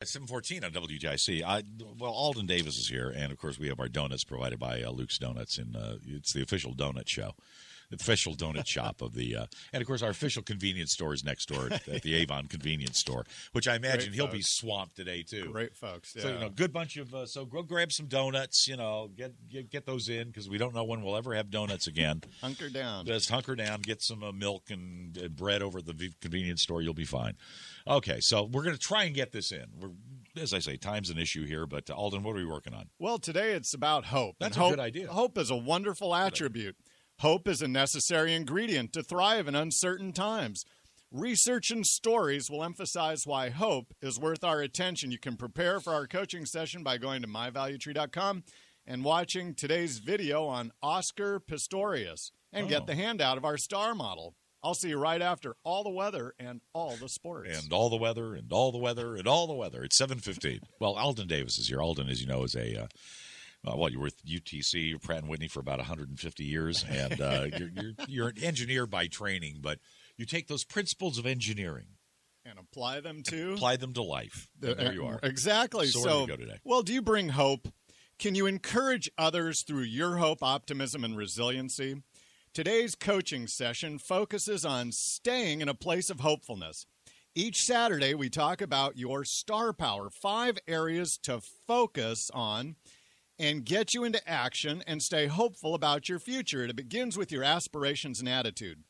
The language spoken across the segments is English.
At 7:14 on WGIC. Well, Alden Davis is here, and of course we have our donuts provided by Luke's Donuts, and it's the official donut show, the official donut shop of the, and of course our official convenience store is next door at the Avon convenience store, which I imagine he'll be swamped today too. Great folks, yeah. So good bunch of so go grab some donuts, get those in because we don't know when we'll ever have donuts again. Hunker down. Just hunker down, get some milk and bread over at the convenience store. You'll be fine. Okay, so we're going to try and get this in. As I say, time's an issue here, but Alden, what are we working on? Well, today it's about hope. That's a good idea. Hope is a wonderful attribute. Hope is a necessary ingredient to thrive in uncertain times. Research and stories will emphasize why hope is worth our attention. You can prepare for our coaching session by going to myvaluetree.com and watching today's video on Oscar Pistorius and get the handout of our star model. I'll see you right after all the weather and all the sports. And all the weather and all the weather and all the weather. It's 7:15. Well, Alden Davis is here. Alden, as you know, is a you were with UTC, Pratt & Whitney for about 150 years, and you're an engineer by training, but you take those principles of engineering and apply them to life. There you are. Exactly. So where do we go today? Well, do you bring hope? Can you encourage others through your hope, optimism, and resiliency? Today's coaching session focuses on staying in a place of hopefulness. Each Saturday, we talk about your star power, 5 areas to focus on and get you into action and stay hopeful about your future. It begins with your aspirations and attitude.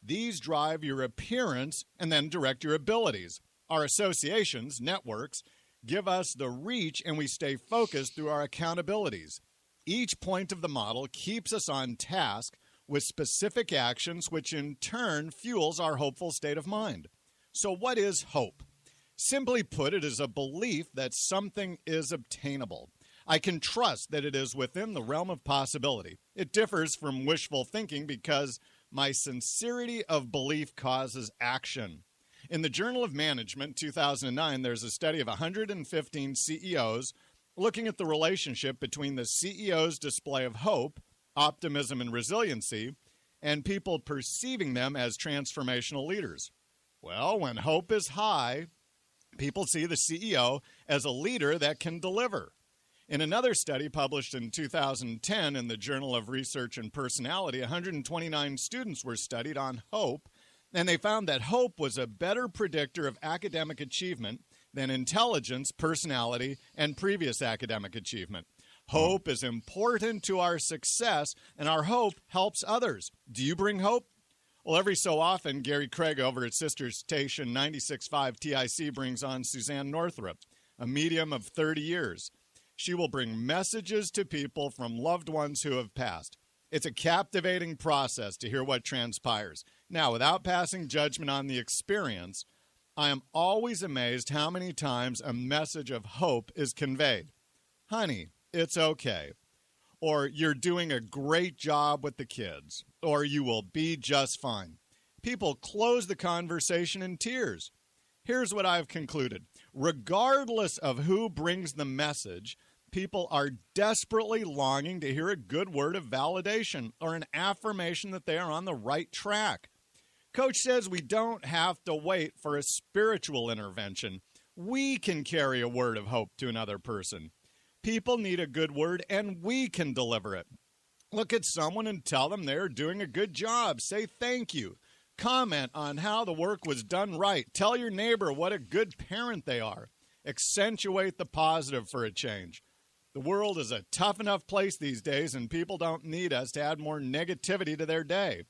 These drive your appearance and then direct your abilities. Our associations, networks, give us the reach and we stay focused through our accountabilities. Each point of the model keeps us on task with specific actions, which in turn fuels our hopeful state of mind. So what is hope? Simply put, it is a belief that something is obtainable. I can trust that it is within the realm of possibility. It differs from wishful thinking because my sincerity of belief causes action. In the Journal of Management, 2009, there's a study of 115 CEOs looking at the relationship between the CEO's display of hope, optimism, and resiliency, and people perceiving them as transformational leaders. Well, when hope is high, people see the CEO as a leader that can deliver. In another study published in 2010 in the Journal of Research and Personality, 129 students were studied on hope, and they found that hope was a better predictor of academic achievement than intelligence, personality, and previous academic achievement. Hope is important to our success, and our hope helps others. Do you bring hope? Well, every so often, Gary Craig over at Sister Station 96.5 TIC brings on Suzanne Northrup, a medium of 30 years. She will bring messages to people from loved ones who have passed. It's a captivating process to hear what transpires. Now, without passing judgment on the experience, I am always amazed how many times a message of hope is conveyed. Honey, it's okay. Or you're doing a great job with the kids. Or you will be just fine. People close the conversation in tears. Here's what I've concluded. Regardless of who brings the message, people are desperately longing to hear a good word of validation or an affirmation that they are on the right track. Coach says we don't have to wait for a spiritual intervention. We can carry a word of hope to another person. People need a good word, and we can deliver it. Look at someone and tell them they're doing a good job. Say thank you. Comment on how the work was done right. Tell your neighbor what a good parent they are. Accentuate the positive for a change. The world is a tough enough place these days, and people don't need us to add more negativity to their day.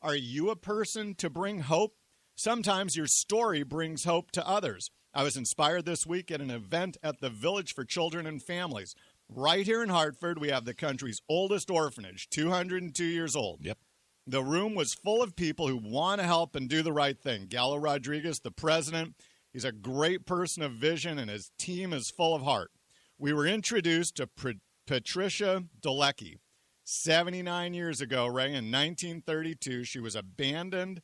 Are you a person to bring hope? Sometimes your story brings hope to others. I was inspired this week at an event at the Village for Children and Families. Right here in Hartford, we have the country's oldest orphanage, 202 years old. Yep. The room was full of people who want to help and do the right thing. Gallo Rodriguez, the president, he's a great person of vision, and his team is full of heart. We were introduced to Patricia Dalecki. 79 years ago, Ray, in 1932, she was abandoned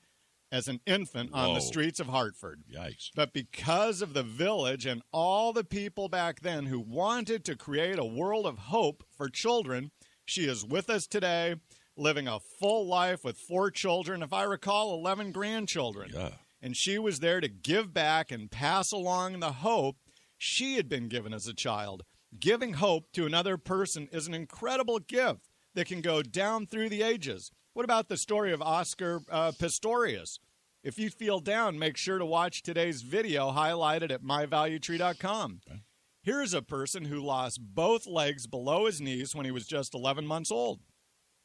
as an infant on the streets of Hartford. Yikes. But because of the village and all the people back then who wanted to create a world of hope for children, she is with us today, living a full life with 4 children, if I recall, 11 grandchildren. Yeah. And she was there to give back and pass along the hope she had been given as a child. Giving hope to another person is an incredible gift that can go down through the ages. What about the story of Oscar Pistorius? If you feel down, make sure to watch today's video highlighted at myvaluetree.com. Okay. Here's a person who lost both legs below his knees when he was just 11 months old.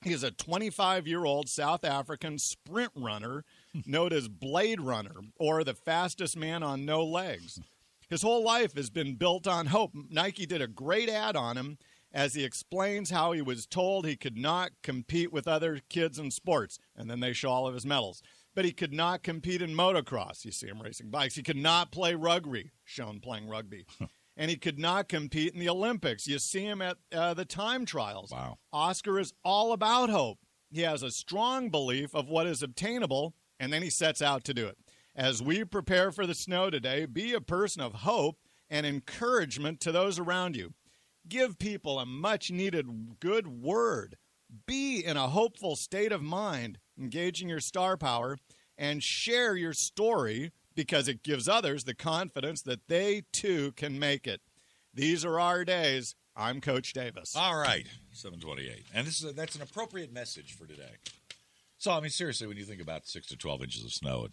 He is a 25-year-old South African sprint runner known as Blade Runner, or the fastest man on no legs. His whole life has been built on hope. Nike did a great ad on him as he explains how he was told he could not compete with other kids in sports, and then they show all of his medals. But he could not compete in motocross. You see him racing bikes. He could not play rugby, shown playing rugby. And he could not compete in the Olympics. You see him at the time trials. Wow. Oscar is all about hope. He has a strong belief of what is obtainable, and then he sets out to do it. As we prepare for the snow today, be a person of hope and encouragement to those around you. Give people a much-needed good word. Be in a hopeful state of mind, engaging your star power, and share your story because it gives others the confidence that they, too, can make it. These are our days. I'm Coach Davis. All right, 728. And that's an appropriate message for today. So, I mean, seriously, when you think about 6 to 12 inches of snow,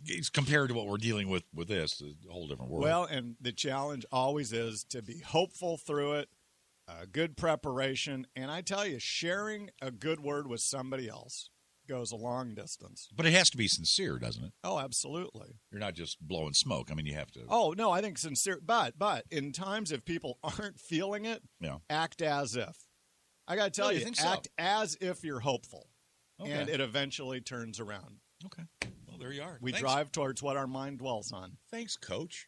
it's compared to what we're dealing with this, a whole different world. Well, and the challenge always is to be hopeful through it, good preparation, and I tell you, sharing a good word with somebody else goes a long distance. But it has to be sincere, doesn't it? Oh, absolutely. You're not just blowing smoke. I mean, you have to. Oh, no, I think sincere. But in times if people aren't feeling it, act as if. I got to tell you, act as if you're hopeful, and it eventually turns around. Okay. Well, there you are. We drive towards what our mind dwells on. Thanks, Coach.